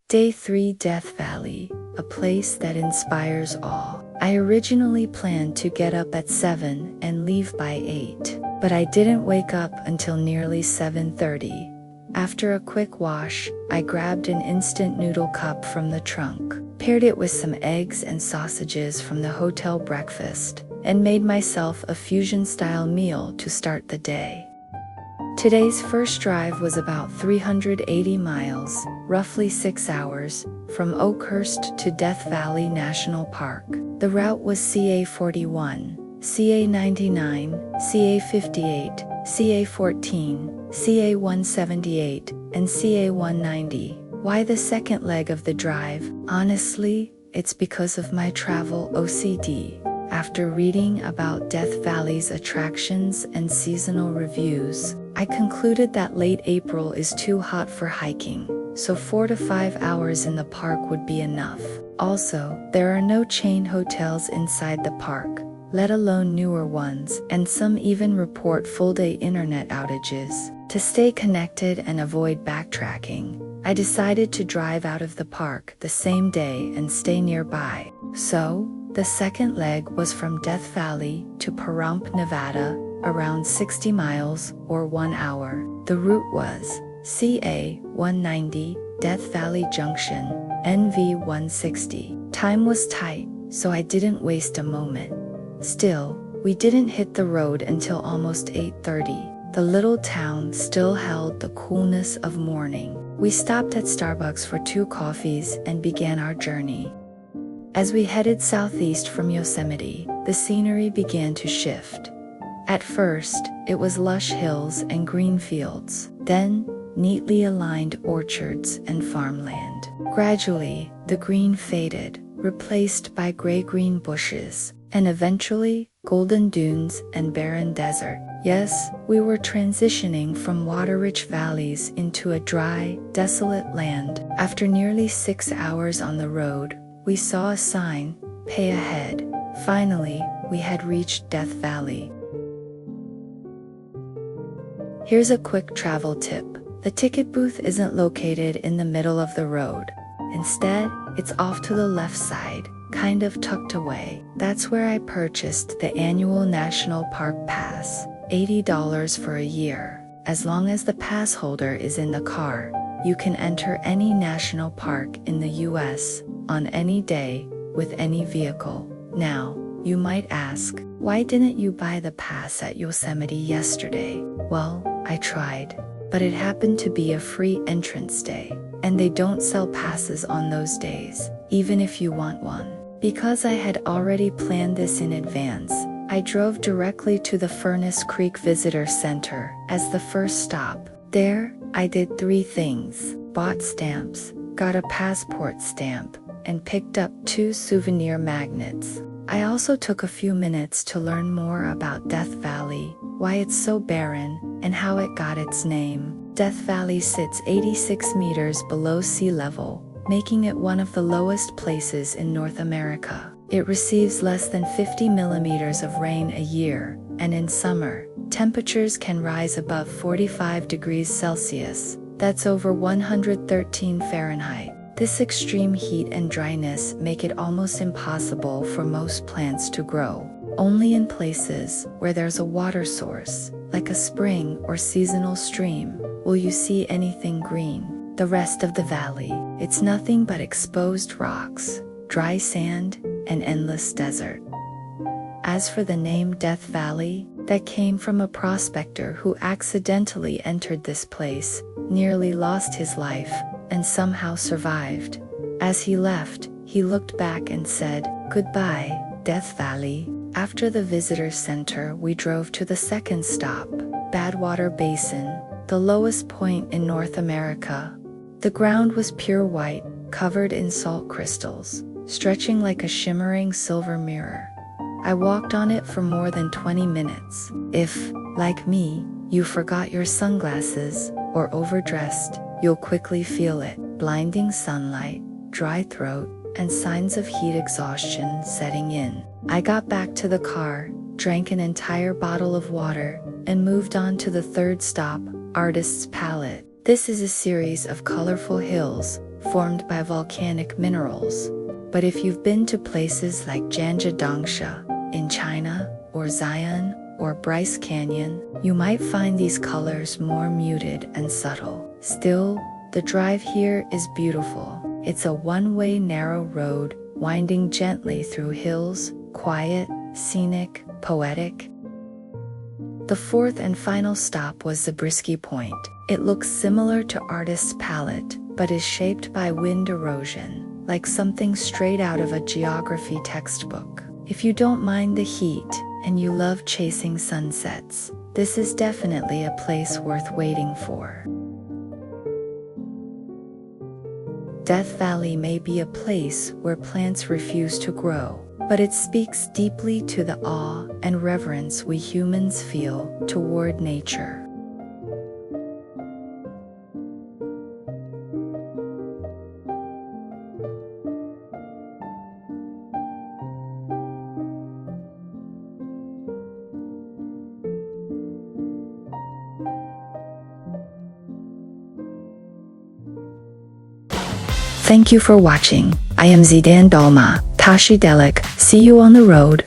Day 3, Death Valley, a place that inspires awe. I originally planned to get up at 7 and leave by 8, but I didn't wake up until nearly 7:30. After a quick wash, I grabbed an instant noodle cup from the trunk, paired it with some eggs and sausages from the hotel breakfast, and made myself a fusion-style meal to start the day. Today's first drive was about 380 miles, roughly 6 hours, from Oakhurst to Death Valley National Park. The route was CA41, CA99, CA58, CA14, CA178, and CA190. Why the second leg of the drive? Honestly, it's because of my travel OCD. After reading about Death Valley's attractions and seasonal reviews, I concluded that late April is too hot for hiking, so 4 to 5 hours in the park would be enough. Also, there are no chain hotels inside the park, let alone newer ones, and some even report full-day internet outages. To stay connected and avoid backtracking, I decided to drive out of the park the same day and stay nearby. So, the second leg was from Death Valley to Pahrump, Nevada, around 60 miles or 1 hour. The route was CA190, Death Valley Junction, NV160. Time was tight, so I didn't waste a moment. Still, we didn't hit the road until almost 8:30. The little town still held the coolness of morning. We stopped at Starbucks for 2 coffees and began our journey. As we headed southeast from Yosemite, the scenery began to shift. At first, it was lush hills and green fields, then neatly aligned orchards and farmland. Gradually, the green faded, replaced by gray-green bushes, and eventually, golden dunes and barren desert. Yes, we were transitioning from water-rich valleys into a dry, desolate land. After nearly 6 hours on the road, we saw a sign, "Pay ahead." Finally, we had reached Death Valley. Here's a quick travel tip. The ticket booth isn't located in the middle of the road. Instead, it's off to the left side, kind of tucked away. That's where I purchased the annual National Park Pass, $80 for a year. As long as the pass holder is in the car, you can enter any national park in the US on any day with any vehicle. Now, you might ask, why didn't you buy the pass at Yosemite yesterday? Well, I tried, but it happened to be a free entrance day, and they don't sell passes on those days, even if you want one. Because I had already planned this in advance, I drove directly to the Furnace Creek Visitor Center as the first stop. There, I did 3 things: bought stamps, got a passport stamp, and picked up 2 souvenir magnets. I also took a few minutes to learn more about Death Valley, why it's so barren, and how it got its name. Death Valley sits 86 meters below sea level, making it one of the lowest places in North America. It receives less than 50 millimeters of rain a year, and in summer, temperatures can rise above 45 degrees Celsius. That's over 113 Fahrenheit. This extreme heat and dryness make it almost impossible for most plants to grow. Only in places where there's a water source, like a spring or seasonal stream, will you see anything green. The rest of the valley, it's nothing but exposed rocks, dry sand, and endless desert. As for the name Death Valley, that came from a prospector who accidentally entered this place, nearly lost his life, and somehow survived. As he left, he looked back and said, "Goodbye, Death Valley." After the visitor center, we drove to the second stop, Badwater Basin, the lowest point in North America. The ground was pure white, covered in salt crystals, stretching like a shimmering silver mirror. I walked on it for more than 20 minutes. If, like me, you forgot your sunglasses or overdressed, you'll quickly feel it. Blinding sunlight, dry throat, and signs of heat exhaustion setting in. I got back to the car, drank an entire bottle of water, and moved on to the third stop, Artist's Palette. This is a series of colorful hills, formed by volcanic minerals. But if you've been to places like Junction in China, or Zion, or Bryce Canyon, you might find these colors more muted and subtle. Still, the drive here is beautiful. It's a one-way narrow road winding gently through hills, quiet, scenic, poetic. The fourth and final stop was Zabriskie Point. It looks similar to artist's palette, but is shaped by wind erosion, like something straight out of a geography textbook. If you don't mind the heat, and you love chasing sunsets, this is definitely a place worth waiting for. Death Valley may be a place where plants refuse to grow, but it speaks deeply to the awe and reverence we humans feel toward nature. Thank you for watching. I am Zidan Dalma, Tashi Delik. See you on the road.